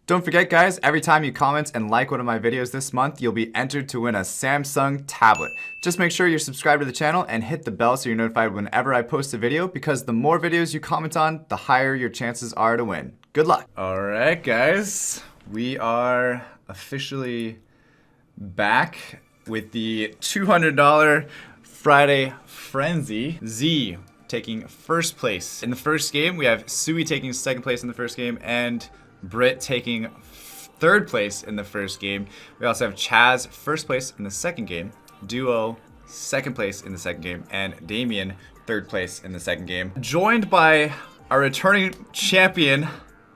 Don't forget, guys, every time you comment and like one of my videos this month, you'll be entered to win a Samsung tablet. Just make sure you're subscribed to the channel and hit the bell so you're notified whenever I post a video, because the more videos you comment on, the higher your chances are to win. Good luck. All right, guys, we are officially back with the $200 Friday Frenzy. Z taking first place in the first game. We have Sui taking second place in the first game, and Britt taking third place in the first game. We also have Chaz first place in the second game, Duo second place in the second game, and Damien third place in the second game. Joined by our returning champion,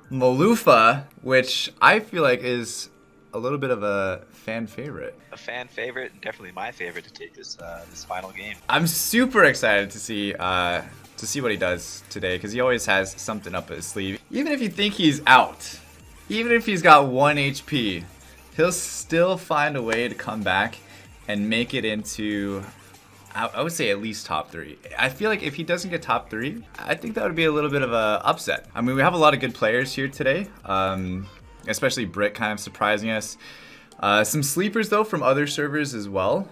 Malufa, which I feel like is a little bit of a fan favorite. A fan favorite, definitely my favorite to take this this final game. I'm super excited to see what he does today, because he always has something up his sleeve. Even if you think he's out, even if he's got 1 HP, he'll still find a way to come back and make it into, I would say, at least top 3. I feel like if he doesn't get top 3, I think that would be a little bit of a upset. I mean, we have a lot of good players here today, especially Britt kind of surprising us. Some sleepers though from other servers as well.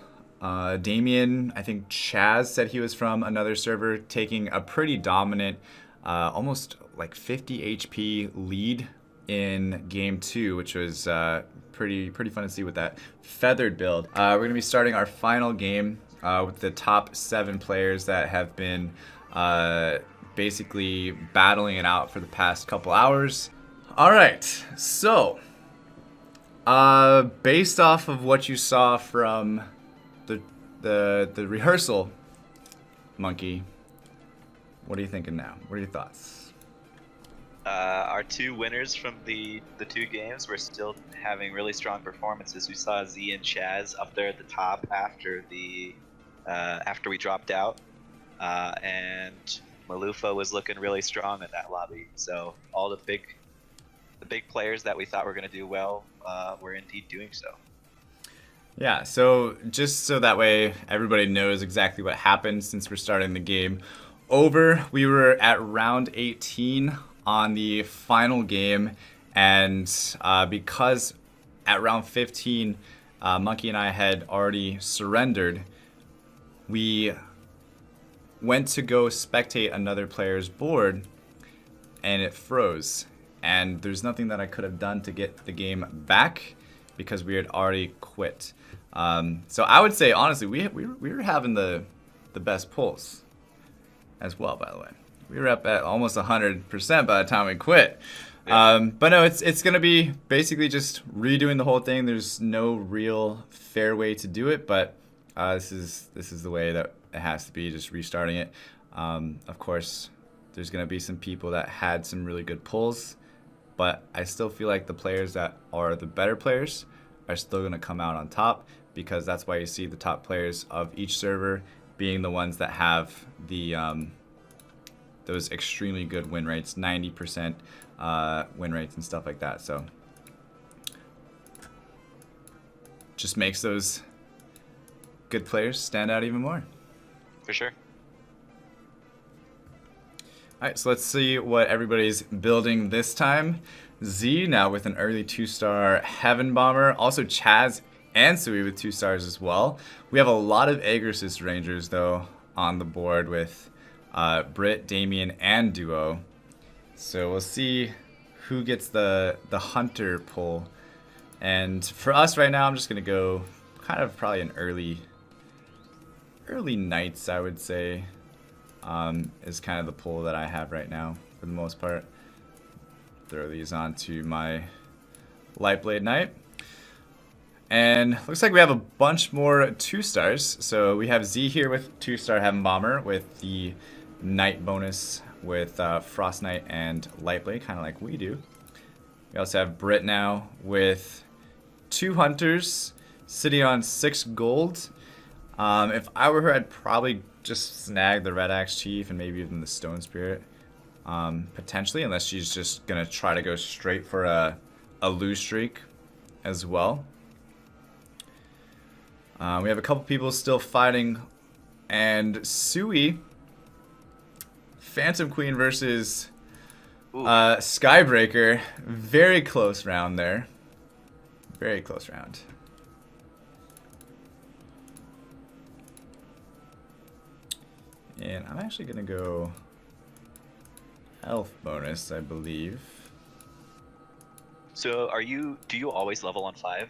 Damien, I think Chaz said he was from another server, taking a pretty dominant, almost like 50 HP lead in game 2, which was pretty fun to see with that feathered build. We're gonna be starting our final game with the top 7 players that have been basically battling it out for the past couple hours. All right, so based off of what you saw from the rehearsal, Monkey, what are you thinking now? What are your thoughts? Our 2 winners from the 2 games were still having really strong performances. We saw Z and Chaz up there at the top after the after we dropped out, and Malufa was looking really strong in that lobby. So all the big players that we thought were going to do well were indeed doing so. Yeah, so just so that way everybody knows exactly what happened, since we're starting the game over, we were at round 18 on the final game, and because at round 15 Monkey and I had already surrendered, we went to go spectate another player's board and it froze, and there's nothing that I could have done to get the game back because we had already quit. So I would say, honestly, we were having the best pulls as well, by the way. We were up at almost 100% by the time we quit. Yeah. But no, it's going to be basically just redoing the whole thing. There's no real fair way to do it, but this is the way that it has to be, just restarting it. Of course, there's going to be some people that had some really good pulls, but I still feel like the players that are the better players are still going to come out on top, because that's why you see the top players of each server being the ones that have the those extremely good win rates, 90% win rates and stuff like that. So just makes those good players stand out even more. For sure. All right, so let's see what everybody's building this time. Z now with an early 2-star Heaven Bomber. Also Chaz and Sui with 2 stars as well. We have a lot of Agrisis Rangers though on the board with Britt, Damien, and Duo. So we'll see who gets the Hunter pull. And for us right now, I'm just gonna go kind of probably an early Knights, I would say, is kind of the pull that I have right now for the most part. Throw these onto my Lightblade Knight. And looks like we have a bunch more 2-stars. So we have Z here with 2-star Heaven Bomber with the Knight bonus with Frost Knight and Lightblade, kind of like we do. We also have Britt now with 2 Hunters sitting on 6 gold. If I were her, I'd probably just snag the Red Axe Chief and maybe even the Stone Spirit, potentially, unless she's just gonna try to go straight for a lose streak as well. We have a couple people still fighting, and Sui, Phantom Queen versus Ooh. Skybreaker, very close round there. Very close round. And I'm actually going to go health bonus, I believe. So do you always level on 5?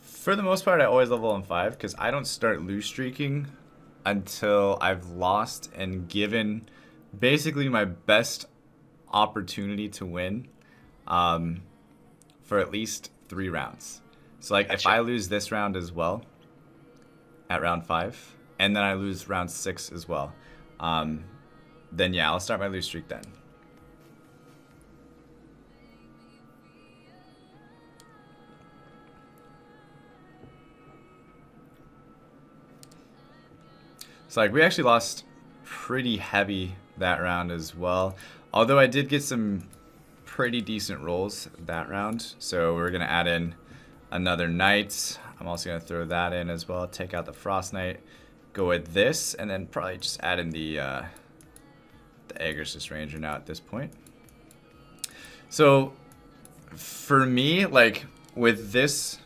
For the most part, I always level on 5 because I don't start lose streaking until I've lost and given basically my best opportunity to win for at least 3 rounds. So like if I lose this round as well at round 5 and then I lose round 6 as well, then yeah, I'll start my lose streak then. So like we actually lost pretty heavy that round as well. Although I did get some pretty decent rolls that round. So we're going to add in another knight. I'm also going to throw that in as well. Take out the Frost Knight. Go with this. And then probably just add in the Aegis Ranger now at this point. So for me, like with this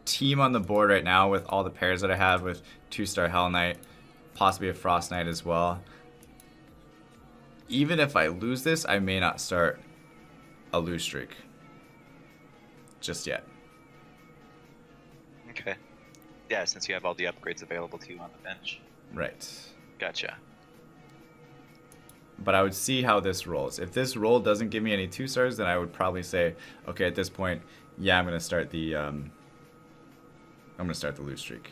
team on the board right now, with all the pairs that I have with 2-star Hell Knight, possibly a Frost Knight as well, even if I lose this, I may not start a lose streak just yet. Okay. Yeah, since you have all the upgrades available to you on the bench. Right. Gotcha. But I would see how this rolls. If this roll doesn't give me any 2-stars, then I would probably say, okay, at this point, yeah, I'm gonna start the lose streak,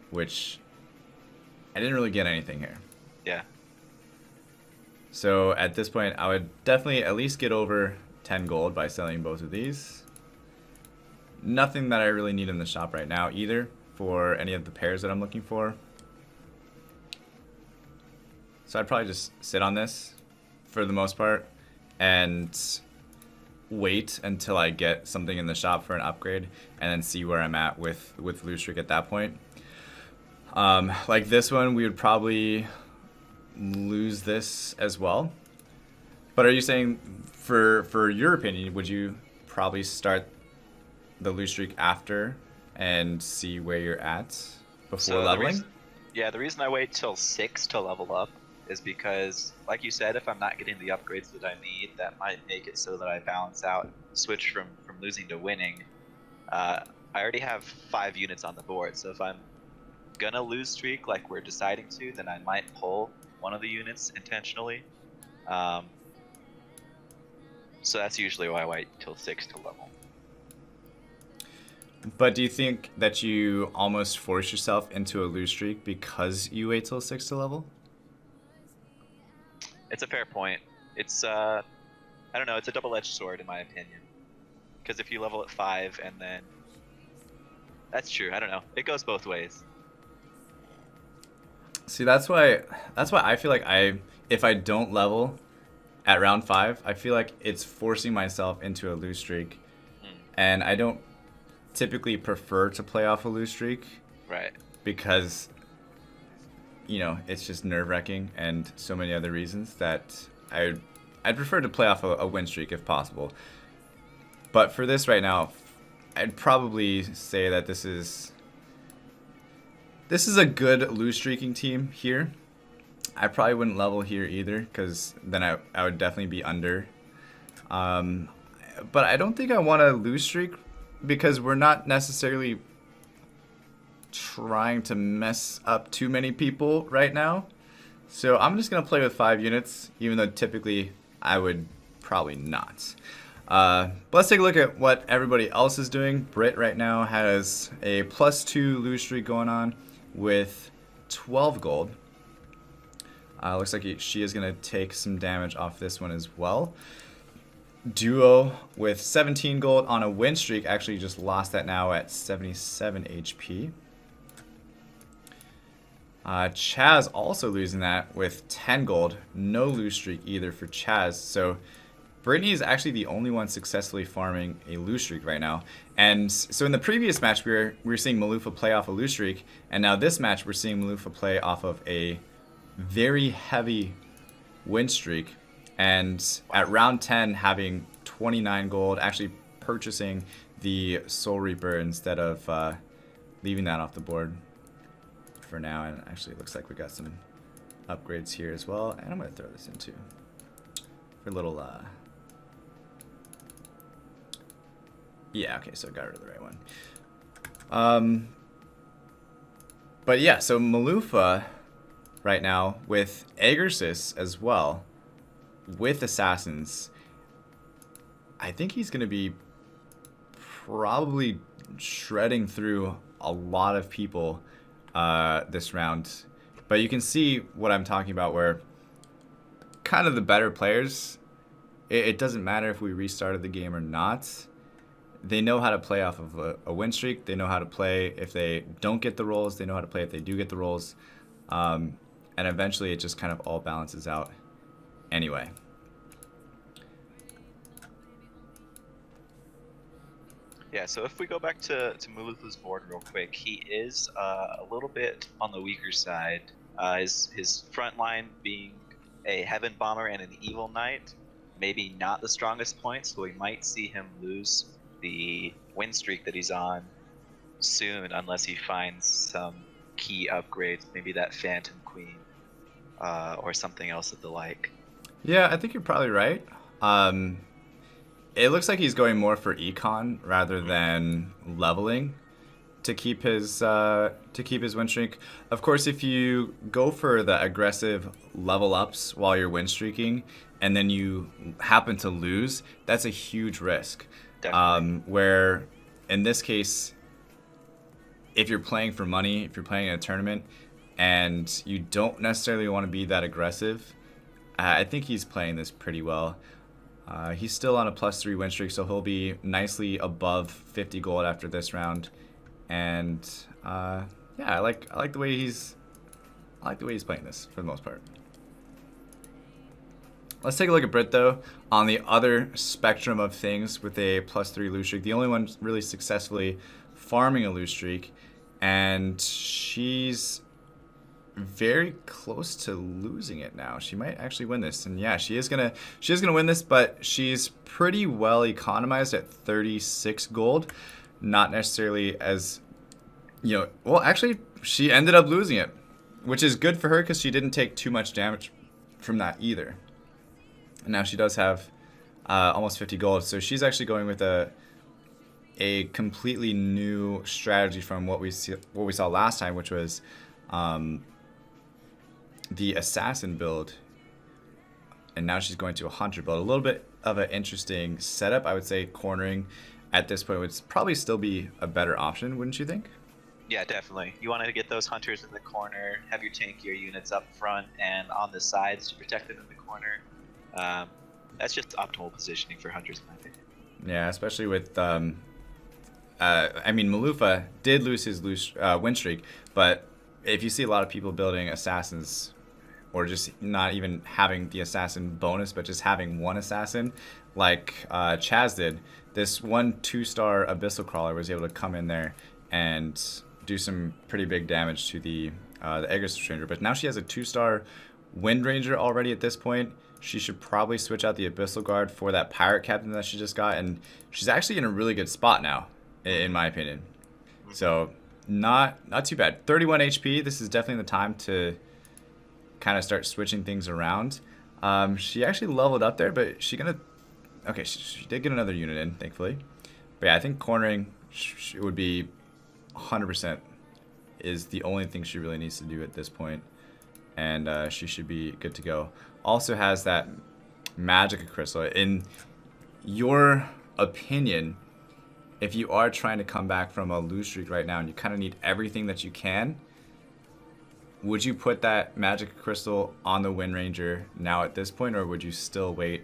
which I didn't really get anything here. Yeah. So at this point, I would definitely at least get over 10 gold by selling both of these. Nothing that I really need in the shop right now either for any of the pairs that I'm looking for. So I'd probably just sit on this for the most part and wait until I get something in the shop for an upgrade and then see where I'm at with lose streak at that point. Like this one, we would probably lose this as well. But are you saying, for your opinion, would you probably start the lose streak after and see where you're at before leveling? The reason I wait till 6 to level up is because, like you said, if I'm not getting the upgrades that I need, that might make it so that I balance out, switch from losing to winning. I already have 5 units on the board, so if I'm gonna lose streak like we're deciding to, then I might pull one of the units intentionally. So that's usually why I wait till 6 to level. But do you think that you almost force yourself into a lose streak because you wait till 6 to level? It's a fair point. It's I don't know, it's a double-edged sword in my opinion. Because if you level at 5 and then... That's true, I don't know. It goes both ways. See, that's why I feel like if I don't level at round 5, I feel like it's forcing myself into a lose streak. And I don't typically prefer to play off a lose streak. Right. Because, you know, it's just nerve-wracking and so many other reasons that I'd prefer to play off a win streak if possible. But for this right now, I'd probably say that this is a good lose streaking team here. I probably wouldn't level here either because then I would definitely be under. But I don't think I want to lose streak because we're not necessarily trying to mess up too many people right now. So I'm just going to play with 5 units, even though typically I would probably not. But let's take a look at what everybody else is doing. Britt right now has a +2 lose streak going on with 12 gold. Looks like she is going to take some damage off this one as well. Duo with 17 gold on a win streak actually just lost that now at 77 HP. Chaz also losing that with 10 gold. No lose streak either for Chaz. So Brittany is actually the only one successfully farming a lose streak right now. And so in the previous match, we were seeing Malufa play off a lose streak. And now this match, we're seeing Malufa play off of a very heavy win streak. And at round 10, having 29 gold, actually purchasing the Soul Reaper instead of leaving that off the board for now. And actually, it looks like we got some upgrades here as well. And I'm going to throw this in too for a little... Yeah, okay, so I got rid of the right one. But yeah, so Malufa right now with Agarsis as well, with Assassins, I think he's going to be probably shredding through a lot of people this round. But you can see what I'm talking about, where kind of the better players, it doesn't matter if we restarted the game or not. They know how to play off of a win streak. They know how to play if they don't get the rolls. They know how to play if they do get the rolls. And eventually it just kind of all balances out anyway. Yeah, so if we go back to Mulufu's board real quick, he is a little bit on the weaker side. His front line being a Heaven Bomber and an Evil Knight, maybe not the strongest point, so we might see him lose the win streak that he's on soon, unless he finds some key upgrades, maybe that Phantom Queen or something else of the like. Yeah, I think you're probably right. It looks like he's going more for econ rather than leveling to keep his win streak. Of course, if you go for the aggressive level ups while you're win streaking and then you happen to lose, that's a huge risk. Where in this case, if you're playing for money, if you're playing in a tournament and you don't necessarily want to be that aggressive, I think he's playing this pretty well. He's still on a +3 win streak, so he'll be nicely above 50 gold after this round. And yeah, I like the way he's playing this for the most part. Let's take a look at Brit, though, on the other spectrum of things with a +3 lose streak. The only one really successfully farming a lose streak, and she's very close to losing it now. She might actually win this, and yeah, she is gonna win this, but she's pretty well economized at 36 gold. Not necessarily as, well, actually, she ended up losing it, which is good for her because she didn't take too much damage from that either. And now she does have almost 50 gold, so she's actually going with a completely new strategy from what we saw last time, which was the assassin build, and now she's going to a hunter build. A little bit of an interesting setup. I would say cornering at this point would probably still be a better option, wouldn't you think? Yeah, definitely. You want to get those hunters in the corner, have your tankier units up front and on the sides to protect them in the corner. That's just optimal positioning for hunters, in my opinion. Yeah, especially with I mean, Malufa did lose his win streak, but if you see a lot of people building assassins, or just not even having the assassin bonus, but just having one assassin, like Chaz did, this 1 2-star Abyssal Crawler was able to come in there and do some pretty big damage to the Aegis Stranger. But now she has a 2-star Wind Ranger already at this point. She should probably switch out the Abyssal Guard for that Pirate Captain that she just got, and she's actually in a really good spot now, in my opinion. So not too bad. 31 HP. This is definitely the time to kind of start switching things around. She actually leveled up there, but she did get another unit in, thankfully. But yeah, I think cornering would be 100% is the only thing she really needs to do at this point, and she should be good to go. Also has that Magic Crystal. In your opinion, if you are trying to come back from a lose streak right now and you kind of need everything that you can, would you put that Magic Crystal on the Wind Ranger now at this point, or would you still wait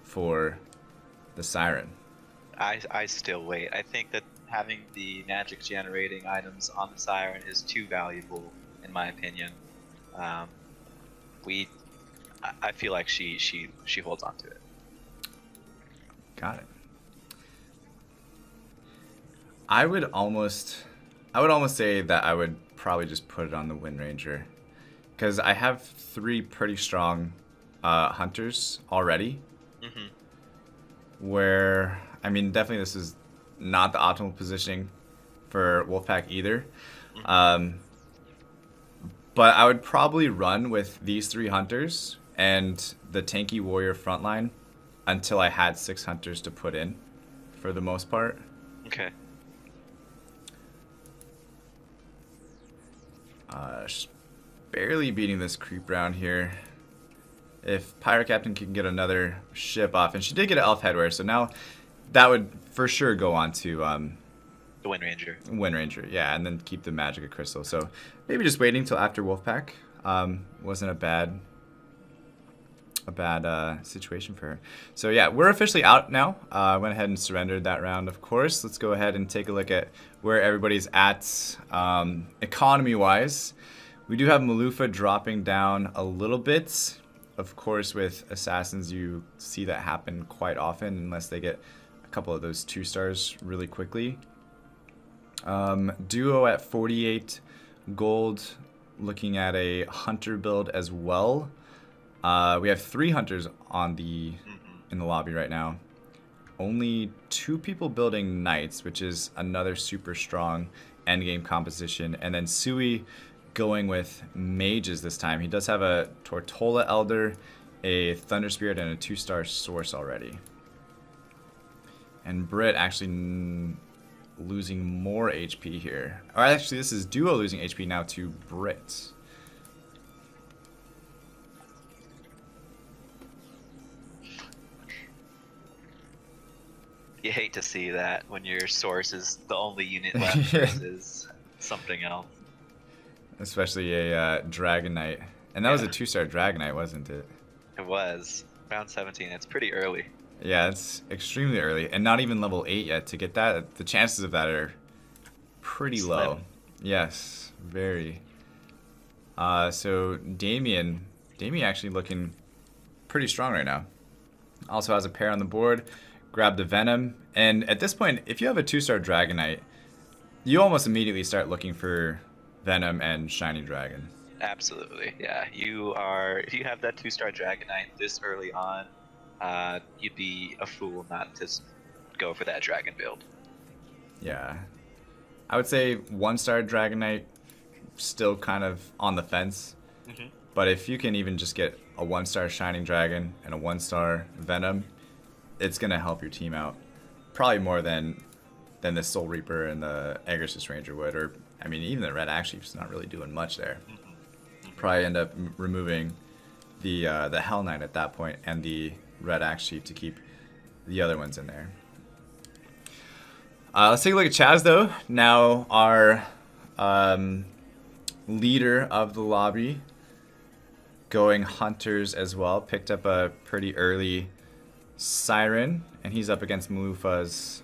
for the Siren? I still wait. I think that having the magic generating items on the Siren is too valuable, in my opinion. I feel like she holds on to it. Got it. I would almost say that I would probably just put it on the Wind Ranger, because I have 3 pretty strong hunters already. Mm-hmm. Where, I mean, definitely this is not the optimal positioning for Wolfpack either. Mm-hmm. But I would probably run with these 3 hunters and the tanky warrior frontline until I had 6 hunters to put in for the most part. Okay. Just barely beating this creep round here. If Pirate Captain can get another ship off, and she did get an elf headwear, so now that would for sure go on to The Wind Ranger. Wind Ranger, yeah, and then keep the Magic of Crystal. So maybe just waiting till after Wolfpack wasn't a bad situation for her. So yeah, we're officially out now. I went ahead and surrendered that round, of course. Let's go ahead and take a look at where everybody's at economy-wise. We do have Malufa dropping down a little bit. Of course, with Assassins, you see that happen quite often unless they get a couple of those 2 stars really quickly. Duo at 48 gold, looking at a hunter build as well. We have 3 hunters on in the lobby right now. Only 2 people building knights, which is another super strong endgame composition. And then Sui going with mages this time. He does have a Tortola Elder, a Thunder Spirit, and a 2-star Source already. And Brit actually losing more HP here. Or actually, this is Duo losing HP now to Brit. You hate to see that when your Source is the only unit left versus something else. Especially a Dragon Knight. And that was a 2-star Dragon Knight, wasn't it? It was. Round 17. It's pretty early. Yeah, it's extremely early. And not even level 8 yet. To get that, the chances of that are pretty Slim. low. Yes, very. So Damien actually looking pretty strong right now. Also has a pair on the board. Grab the Venom. And at this point, if you have a 2-star Dragon Knight, you almost immediately start looking for Venom and Shiny Dragon. Absolutely, yeah. If you have that 2-star Dragon Knight this early on, you'd be a fool not to go for that Dragon build. Yeah. I would say 1-star Dragon Knight, still kind of on the fence. Mm-hmm. But if you can even just get a 1-star Shining Dragon and a 1-star Venom, it's going to help your team out. Probably more than the Soul Reaper and the Aegis Ranger would. Or, I mean, even the Red Axe not really doing much there. Probably end up removing the Hell Knight at that point and the Red Axe Chief to keep the other ones in there. Let's take a look at Chaz, though. Now our leader of the lobby, going Hunters as well. Picked up a pretty early Siren, and he's up against Malufa's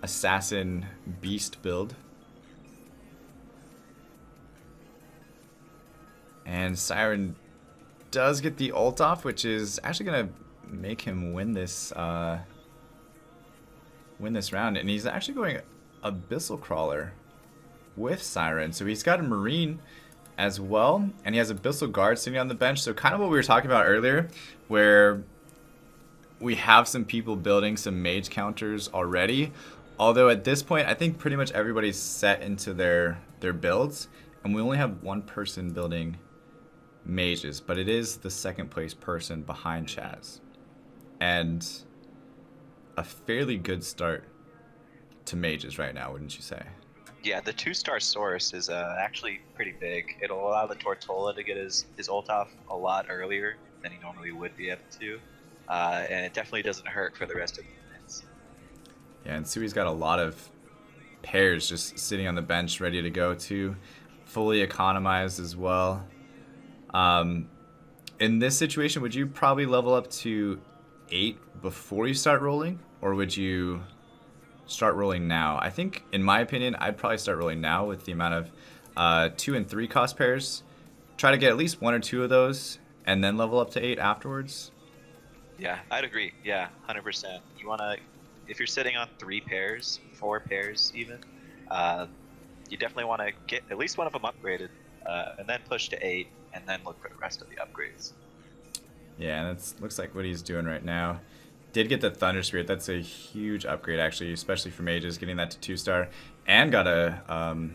Assassin Beast build. And Siren does get the ult off, which is actually going to make him win this round. And he's actually going Abyssal Crawler with Siren. So he's got a Marine as well, and he has Abyssal Guard sitting on the bench. So kind of what we were talking about earlier, where we have some people building some mage counters already. Although at this point, I think pretty much everybody's set into their builds, and we only have one person building mages, but it is the second place person behind Chaz. And a fairly good start to mages right now, wouldn't you say? Yeah, the 2-star Source is actually pretty big. It'll allow the Tortola to get his ult off a lot earlier than he normally would be able to. And it definitely doesn't hurt for the rest of the units. Yeah, and Sui's got a lot of pairs just sitting on the bench ready to go too. Fully economized as well. In this situation, would you probably level up to 8 before you start rolling? Or would you start rolling now? I think, in my opinion, I'd probably start rolling now with the amount of 2 and 3 cost pairs. Try to get at least 1 or 2 of those, and then level up to 8 afterwards. Yeah, I'd agree. Yeah, 100%. You want to, if you're sitting on 3 pairs, 4 pairs even, you definitely want to get at least one of them upgraded, and then push to 8, and then look for the rest of the upgrades. Yeah, that's looks like what he's doing right now. Did get the Thunder Spirit. That's a huge upgrade, actually, especially for mages, getting that to 2-star. And got a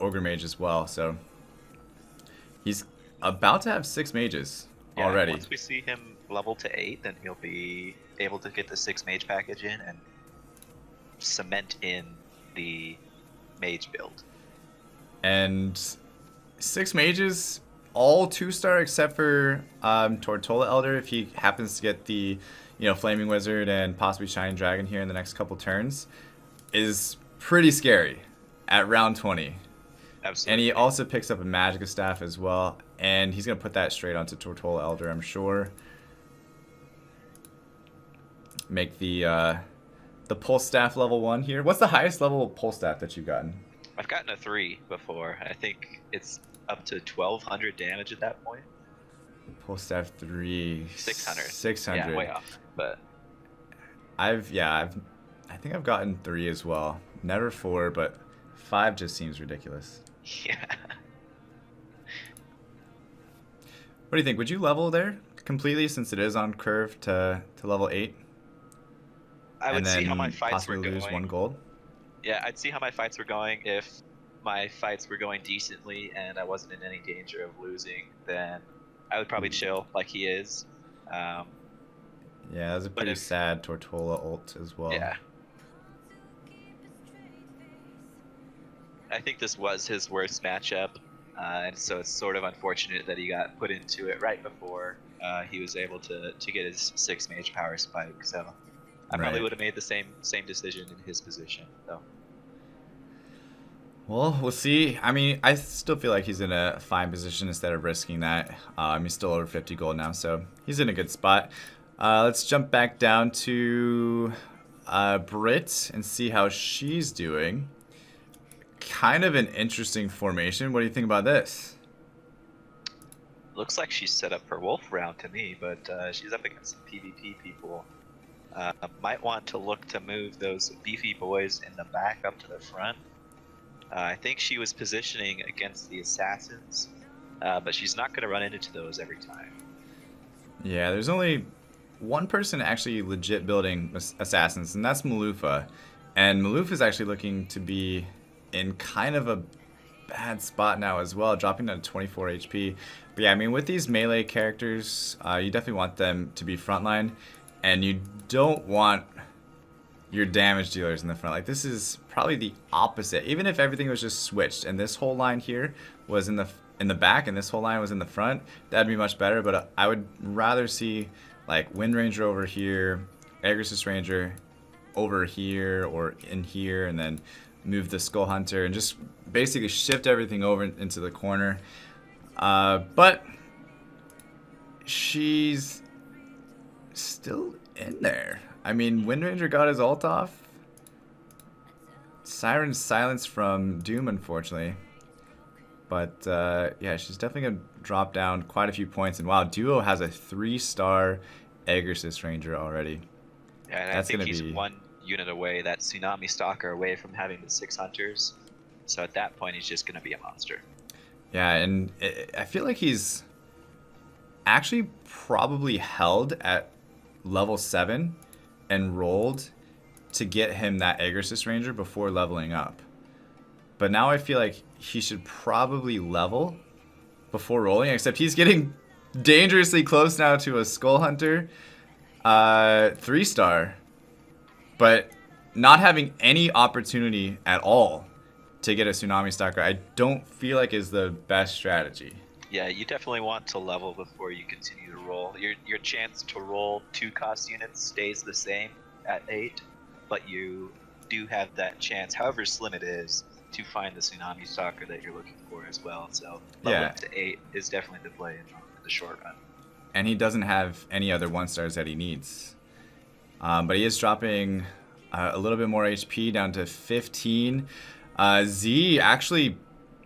Ogre Mage as well. So he's about to have 6 mages already. Once we see him level to 8, then he'll be able to get the 6 mage package in and cement in the mage build. And 6 mages, all 2-star except for Tortola Elder if he happens to get the Flaming Wizard and possibly Shining Dragon here in the next couple turns, is pretty scary at round 20. Absolutely. And he also picks up a Magica Staff as well, and he's going to put that straight onto Tortola Elder, I'm sure. Make the Pulse Staff level 1 here. What's the highest level Pulse Staff that you've gotten? I've gotten a 3 before. I think it's up to 1200 damage at that point. Pulse Staff 3. 600. 600. Yeah, way off. But I think I've gotten 3 as well. Never 4, but 5 just seems ridiculous. yeah. What do you think? Would you level there completely since it is on curve to level 8? I would see how my fights were possibly lose going. 1 gold? Yeah, I'd see how my fights were going. If my fights were going decently and I wasn't in any danger of losing, then I would probably chill like he is. Yeah, that was a pretty sad Tortola ult as well. Yeah. I think this was his worst matchup, and so it's sort of unfortunate that he got put into it right before he was able to get his 6 mage power spike. So I probably would have made the same decision in his position, though. Well, we'll see. I mean, I still feel like he's in a fine position instead of risking that. He's still over 50 gold now, so he's in a good spot. Let's jump back down to Brit and see how she's doing. Kind of an interesting formation. What do you think about this? Looks like she's set up for Wolf round to me, but she's up against some PvP people. Might want to look to move those beefy boys in the back up to the front. I think she was positioning against the assassins, but she's not going to run into those every time. Yeah, there's only one person actually legit building assassins, and that's Malufa. And Malufa's actually looking to be in kind of a bad spot now as well, dropping down to 24 HP. But yeah, I mean, with these melee characters, you definitely want them to be frontline, and you don't want your damage dealers in the front. Like, this is probably the opposite. Even if everything was just switched and this whole line here was in the back and this whole line was in the front, that'd be much better. But I would rather see like Wind Ranger over here, Aegis Ranger over here or in here, and then move the Skull Hunter and just basically shift everything over into the corner. But she's still in there. I mean, Wind Ranger got his ult off. Siren's silence from Doom, unfortunately. But yeah, she's definitely going to drop down quite a few points. And wow, Duo has a 3-star Aegis Ranger already. Yeah, and That's I think gonna he's be 1 unit away, that Tsunami Stalker away from having the 6 hunters. So at that point, he's just going to be a monster. Yeah, and I feel like he's actually probably held at level 7 and rolled to get him that Aegis Ranger before leveling up. But now I feel like he should probably level before rolling, except he's getting dangerously close now to a Skull Hunter 3-star, but not having any opportunity at all to get a Tsunami Stalker, I don't feel like is the best strategy. Yeah, you definitely want to level before you continue to roll. Your chance to roll 2 cost units stays the same at 8, but you do have that chance, however slim it is, to find the Tsunami Stalker that you're looking for as well. So leveling to 8 is definitely the play in the short run. And he doesn't have any other 1-stars that he needs. But he is dropping a little bit more HP down to 15. Z actually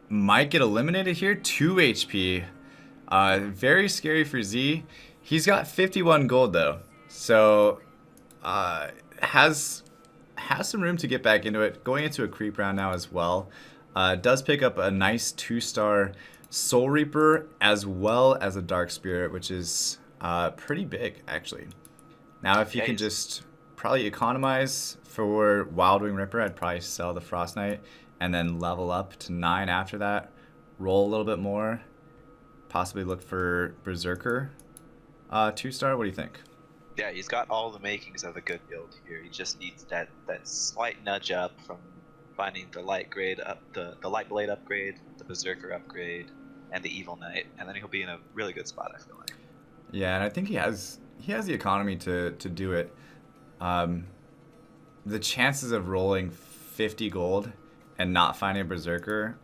might get eliminated here. 2 HP. Very scary for Z. He's got 51 gold though, so has some room to get back into it. Going into a creep round now as well. Does pick up a nice 2-star Soul Reaper as well as a Dark Spirit, which is pretty big, actually. Now, if you can just probably economize for Wild Wing Ripper, I'd probably sell the Frost Knight and then level up to 9 after that. Roll a little bit more. Possibly look for Berserker 2-star. What do you think? Yeah, he's got all the makings of a good build here. He just needs that slight nudge up from finding the light grade up, the light blade upgrade, the Berserker upgrade, and the Evil Knight, and then he'll be in a really good spot, I feel like. Yeah, and I think he has the economy to do it. The chances of rolling 50 gold and not finding a Berserker,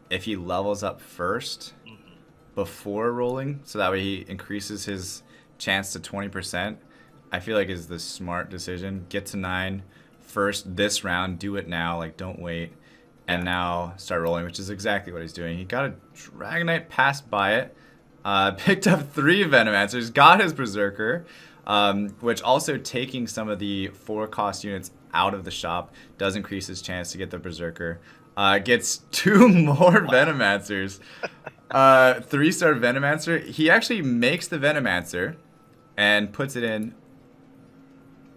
if he levels up first before rolling, so that way he increases his chance to 20%, I feel like is the smart decision. Get to 9 first this round, do it now, like don't wait, and now start rolling, which is exactly what he's doing. He got a Dragonite, passed by it, picked up 3 Venomancers, got his Berserker, which also taking some of the 4-cost units out of the shop does increase his chance to get the Berserker. Gets 2 more Venomancers. 3-star Venomancer. He actually makes the Venomancer and puts it in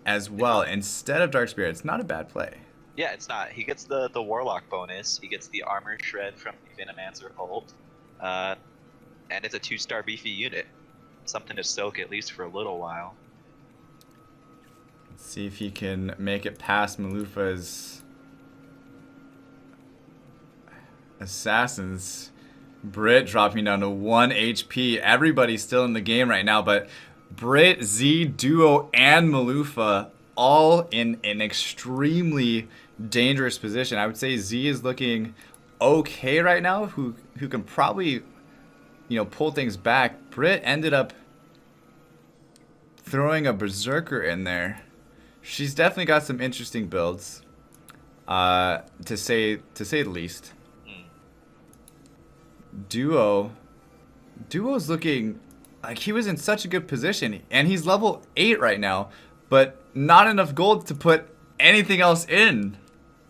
as well instead of Dark Spirit. It's not a bad play. Yeah, it's not. He gets the Warlock bonus. He gets the Armor Shred from the Venomancer ult. And it's a 2-star beefy unit. Something to soak at least for a little while. Let's see if he can make it past Malufa's assassins. Brit dropping down to 1 HP. Everybody's still in the game right now, but Brit, Z, Duo, and Malufa all in an extremely dangerous position. I would say Z is looking okay right now, who can probably, pull things back. Brit ended up throwing a Berserker in there. She's definitely got some interesting builds, to say the least. Duo's looking like he was in such a good position, and he's level 8 right now, but not enough gold to put anything else in.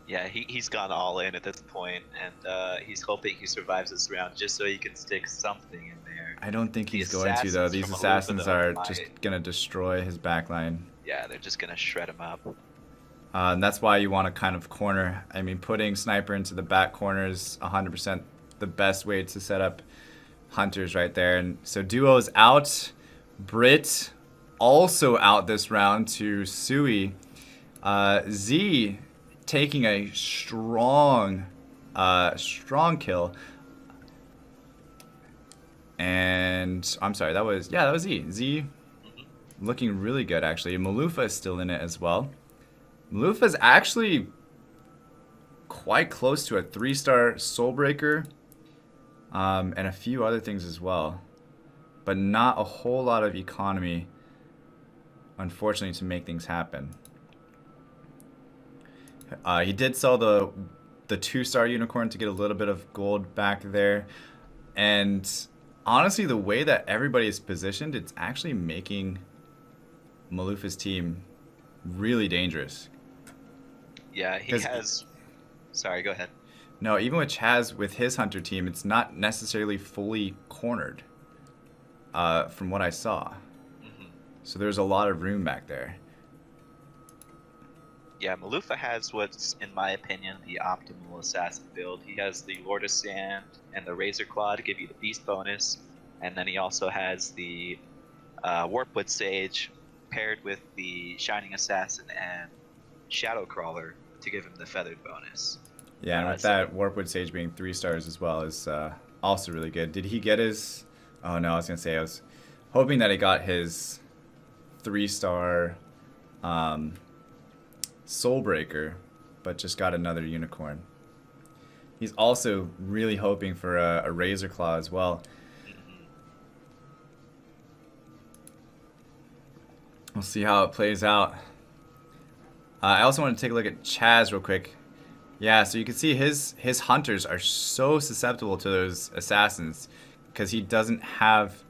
Yeah, he's gone all in at this point, and he's hoping he survives this round just so he can stick something in there. I don't think he's going to, though. These assassins are just going to destroy his backline. Yeah, they're just going to shred him up. And that's why you want to kind of corner. I mean, putting Sniper into the back corner is 100% the best way to set up hunters right there. And so Duo's out. Brit also out this round to Sui. Z taking a strong kill. And I'm sorry, that was Z. Z looking really good, actually. Malufa is still in it as well. Malufa's actually quite close to a 3-star Soulbreaker. And a few other things as well, but not a whole lot of economy, unfortunately, to make things happen. He did sell the 2-star Unicorn to get a little bit of gold back there, and honestly, the way that everybody is positioned, it's actually making Malufa's team really dangerous. Yeah, he has... Sorry, go ahead. No, even with Chaz, with his hunter team, it's not necessarily fully cornered, from what I saw. So there's a lot of room back there. Yeah, Malufa has what's, in my opinion, the optimal assassin build. He has the Lord of Sand and the Razor Claw to give you the beast bonus, and then he also has the Warpwood Sage paired with the Shining Assassin and Shadow Crawler to give him the feathered bonus. Yeah, and with that Warpwood Sage being 3 stars as well is also really good. Did he get his... Oh no, I was going to say, I was hoping that he got his 3-star Soulbreaker, but just got another Unicorn. He's also really hoping for a Razor Claw as well. We'll see how it plays out. I also want to take a look at Chaz real quick. Yeah, so you can see his hunters are so susceptible to those assassins because he doesn't have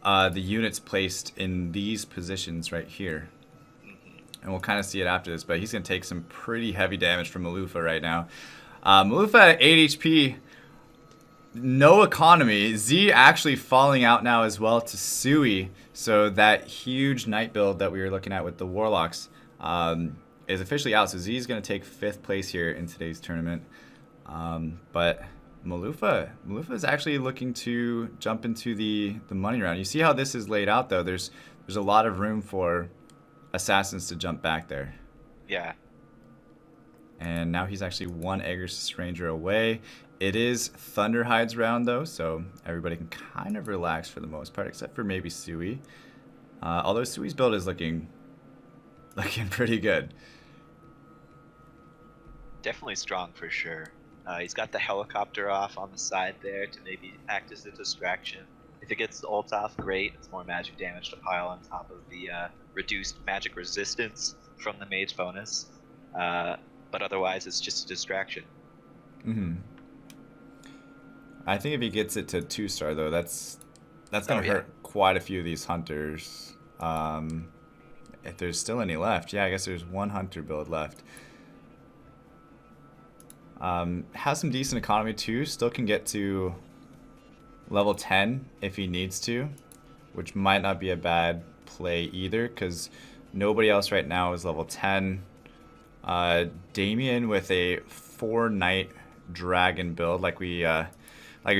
the units placed in these positions right here. And we'll kind of see it after this, but he's going to take some pretty heavy damage from Malufa right now. Malufa at 8 HP. no economy. Z actually falling out now as well to Sui. So that huge knight build that we were looking at with the Warlocks is officially out. So Z is going to take 5th place here in today's tournament. But Malufa is actually looking to jump into the money round. You see how this is laid out, though. There's a lot of room for assassins to jump back there. Yeah. And now he's actually 1 Egger Stranger away. It is Thunderhide's round, though, so everybody can kind of relax for the most part, except for maybe Sui. Although Sui's build is looking pretty good. Definitely strong for sure. He's got the helicopter off on the side there to maybe act as a distraction. If it gets the ult off, great. It's more magic damage to pile on top of the reduced magic resistance from the Mage bonus. But otherwise, it's just a distraction. Mm-hmm. I think if he gets it to 2-star, though, that's going to hurt quite a few of these hunters. If there's still any left. Yeah, I guess there's 1 hunter build left. Has some decent economy, too. Still can get to level 10 if he needs to, which might not be a bad play either, because nobody else right now is level 10. Damien with a 4 Knight Dragon build, like we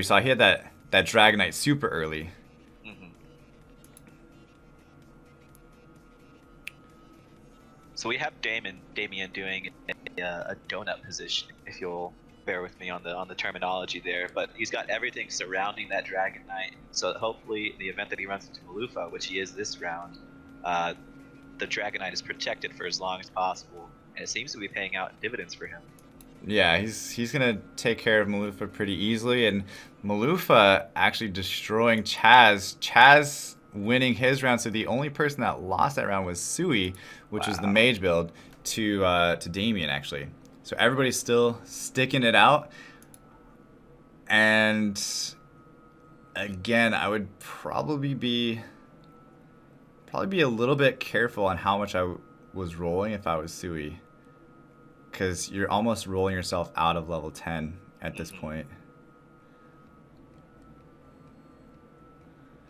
saw, he had that Dragon Knight super early. Mm-hmm. So we have Damien doing a donut position, if you'll bear with me on the terminology there, but he's got everything surrounding that Dragon Knight, so that hopefully in the event that he runs into Malufa, which he is this round, the Dragon Knight is protected for as long as possible, and it seems to be paying out dividends for him. Yeah, he's gonna take care of Malufa pretty easily, and Malufa actually destroying Chaz. Chaz winning his round, so the only person that lost that round was Sui, which was the Mage build, to Damien actually. So everybody's still sticking it out, and again, I would probably be a little bit careful on how much I was rolling if I was Sui, because you're almost rolling yourself out of level 10 at this point.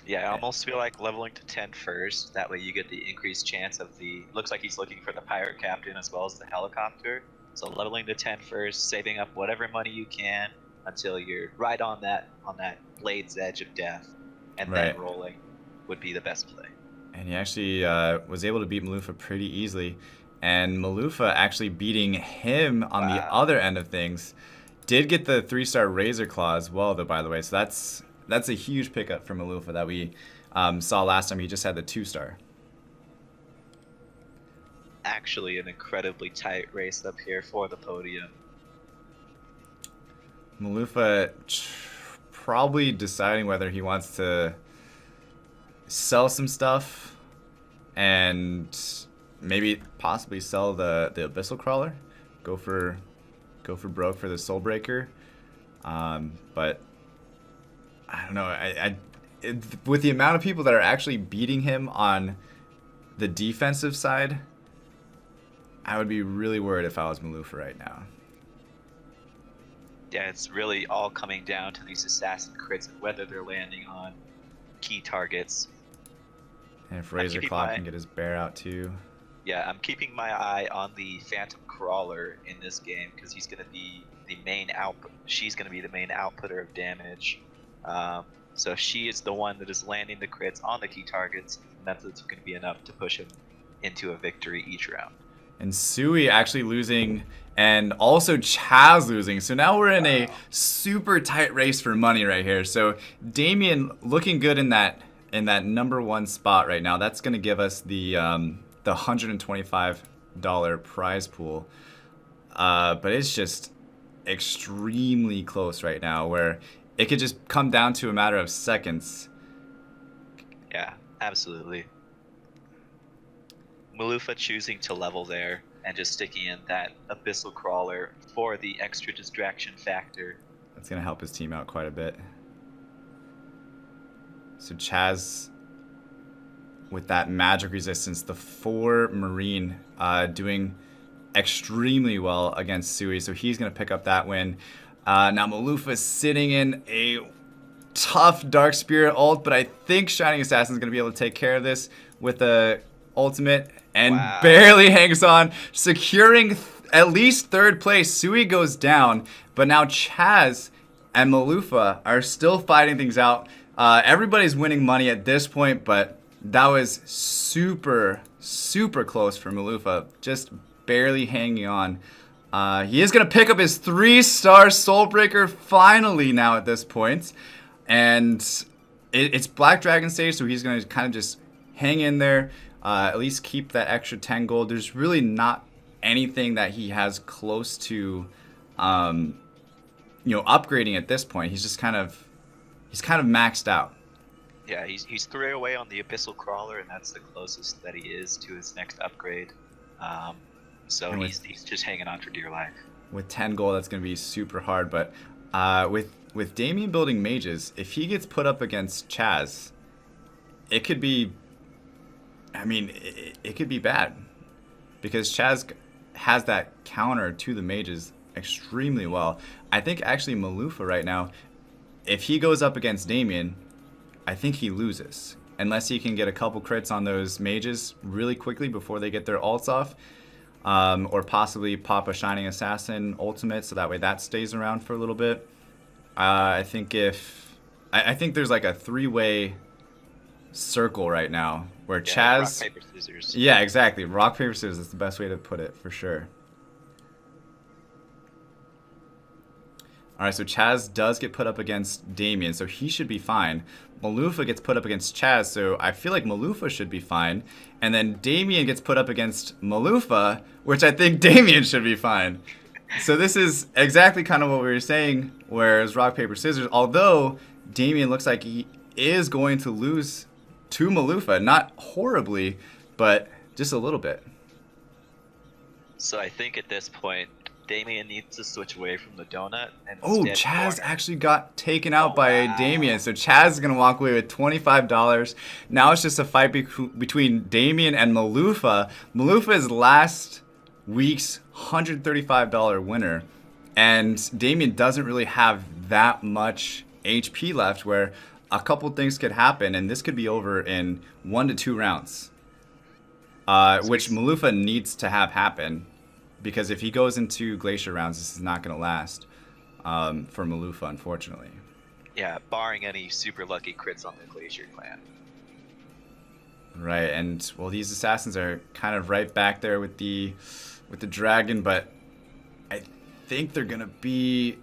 Yeah, I almost feel like leveling to 10 first. That way you get the increased chance of the... Looks like he's looking for the pirate captain as well as the helicopter. So leveling to 10 first, saving up whatever money you can until you're right on that blade's edge of death, and then rolling would be the best play. And he actually was able to beat Malufa pretty easily. And Malufa actually beating him on the other end of things. Did get the 3-star Razor Claw as well, though, by the way. So that's a huge pickup for Malufa that we saw last time. He just had the 2-star. Actually an incredibly tight race up here for the podium. Malufa probably deciding whether he wants to sell some stuff and maybe possibly sell the Abyssal Crawler. Go for broke for the Soul Breaker. But I don't know. With the amount of people that are actually beating him on the defensive side, I would be really worried if I was Malufa right now. Yeah, it's really all coming down to these assassin crits and whether they're landing on key targets. And if Razor Claw can get his bear out too. Yeah, I'm keeping my eye on the Phantom Crawler in this game because he's going to be the main output. She's going to be the main outputter of damage. So she is the one that is landing the crits on the key targets, and that's going to be enough to push him into a victory each round. And Sui actually losing, and also Chaz losing. So now we're in a super tight race for money right here. So Damien looking good in that number 1 spot right now. That's going to give us the $125 prize pool. But it's just extremely close right now, where it could just come down to a matter of seconds. Yeah, absolutely. Malufa choosing to level there and just sticking in that Abyssal Crawler for the extra distraction factor. That's going to help his team out quite a bit. So Chaz, with that magic resistance, the 4 Marine doing extremely well against Sui. So he's going to pick up that win. Now Malufa's sitting in a tough Dark Spirit ult, but I think Shining Assassin's going to be able to take care of this with a ultimate and Wow. barely hangs on, securing at least third place. Sui goes down, but now Chaz and Malufa are still fighting things out. Everybody's winning money at this point, but that was super, super close for Malufa, just barely hanging on. He is going to pick up his 3-star Soulbreaker finally now at this point. And it's Black Dragon stage, so he's going to kind of just hang in there, at least keep that extra 10 gold. There's really not anything that he has close to, upgrading at this point. He's kind of maxed out. Yeah, he's 3 away on the Abyssal Crawler, and that's the closest that he is to his next upgrade. So he's just hanging on for dear life. With 10 gold, that's going to be super hard. But with Damien building mages, if he gets put up against Chaz, it could be... I mean, it could be bad. Because Chaz has that counter to the mages extremely well. I think actually Malufa right now, if he goes up against Damien, I think he loses. Unless he can get a couple crits on those mages really quickly before they get their ults off. Or possibly pop a Shining Assassin ultimate so that way that stays around for a little bit. I think there's like a 3-way circle right now where Chaz... rock, paper, scissors. Yeah, exactly. Rock, paper, scissors is the best way to put it, for sure. Alright, so Chaz does get put up against Damien, so he should be fine. Malufa gets put up against Chaz, so I feel like Malufa should be fine. And then Damien gets put up against Malufa, which I think Damien should be fine. So this is exactly kind of what we were saying, whereas rock, paper, scissors, although Damien looks like he is going to lose to Malufa. Not horribly, but just a little bit. So I think at this point, Damien needs to switch away from the donut. And Chaz actually got taken out by Damien. So Chaz is going to walk away with $25. Now it's just a fight between Damien and Malufa. Malufa is last week's $135 winner. And Damien doesn't really have that much HP left where a couple things could happen. And this could be over in 1 to 2 rounds. Which Malufa needs to have happen. Because if he goes into Glacier rounds, this is not going to last for Malufa, unfortunately. Yeah, barring any super lucky crits on the Glacier clan. Right, and well, these assassins are kind of right back there with the dragon, but I think they're going to be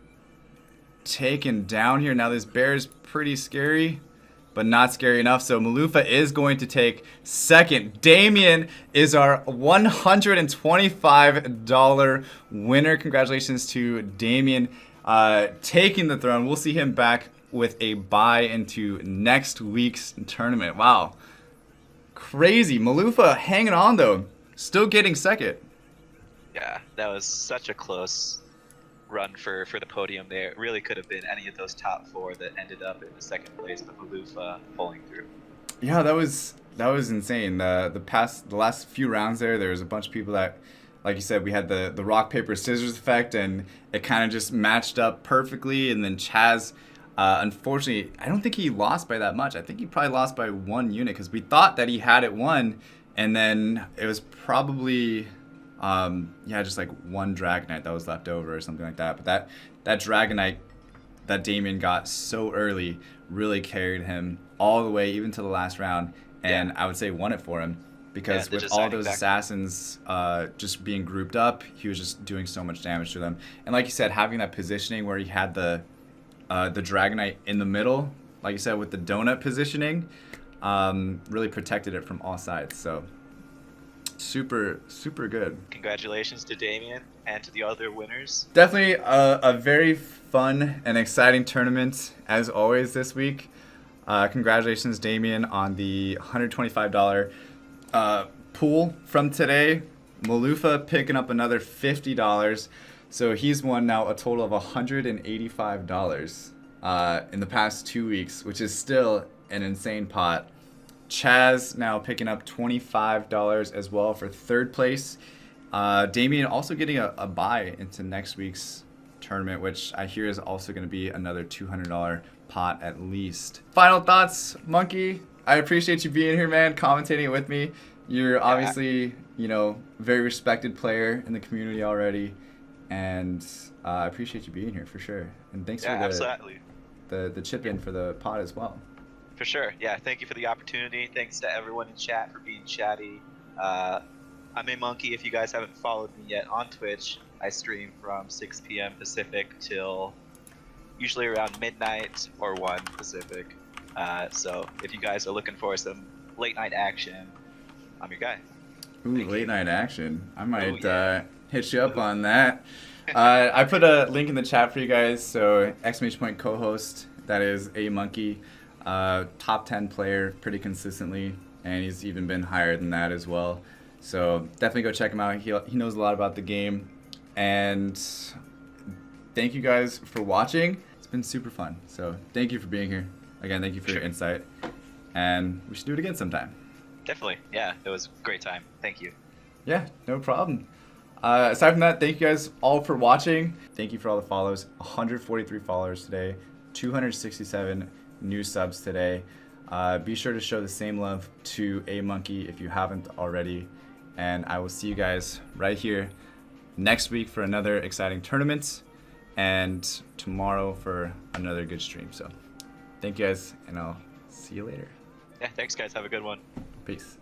taken down here. Now this bear is pretty scary, but not scary enough. So Malufa is going to take second. Damien is our $125 winner. Congratulations to Damien taking the throne. We'll see him back with a bye into next week's tournament. Wow. Crazy. Malufa hanging on, though. Still getting second. Yeah, that was such a close run for the podium there. It really could have been any of those top 4 that ended up in the second place, but Malufa pulling through. Yeah, that was insane. The last few rounds there was a bunch of people that, like you said, we had the rock, paper, scissors effect, and it kind of just matched up perfectly. And then Chaz, unfortunately, I don't think he lost by that much. I think he probably lost by 1 unit because we thought that he had it won, and then it was probably... just like 1 Dragonite that was left over or something like that. But that Dragonite that Damien got so early really carried him all the way even to the last round, and I would say won it for him because with all those assassins just being grouped up, he was just doing so much damage to them. And like you said, having that positioning where he had the Dragonite in the middle, like you said, with the donut positioning, really protected it from all sides. So super, super good. Congratulations to Damien and to the other winners. Definitely a very fun and exciting tournament as always this week. Congratulations, Damien, on the $125 pool from today. Malufa picking up another $50. So he's won now a total of $185 in the past 2 weeks, which is still an insane pot. Chaz now picking up $25 as well for third place. Damien also getting a bye into next week's tournament, which I hear is also going to be another $200 pot at least. Final thoughts, Monkey? I appreciate you being here, man, commentating with me. You're obviously, you know, very respected player in the community already, and I appreciate you being here for sure. And thanks for absolutely. the chip in for the pod as well. For sure. Yeah, thank you for the opportunity. Thanks to everyone in chat for being chatty. I'm a monkey. If you guys haven't followed me yet on Twitch, I stream from 6 p.m. Pacific till usually around midnight or 1 Pacific. So if you guys are looking for some late night action, I'm your guy. Ooh, late night action. I might hit you up on that. I put a link in the chat for you guys. So exclamation point co-host, that is a monkey, top 10 player pretty consistently, and he's even been higher than that as well. So definitely go check him out. He knows a lot about the game. And thank you guys for watching. It's been super fun. So thank you for being here. Again, thank you for your insight. And we should do it again sometime. Definitely. Yeah, it was a great time. Thank you. Yeah, no problem. Aside from that, thank you guys all for watching. Thank you for all the follows. 143 followers today. 267 new subs today. Be sure to show the same love to A Monkey if you haven't already. And I will see you guys right here next week for another exciting tournament, and tomorrow for another good stream. So thank you guys, and I'll see you later. Yeah, thanks guys. Have a good one. Peace.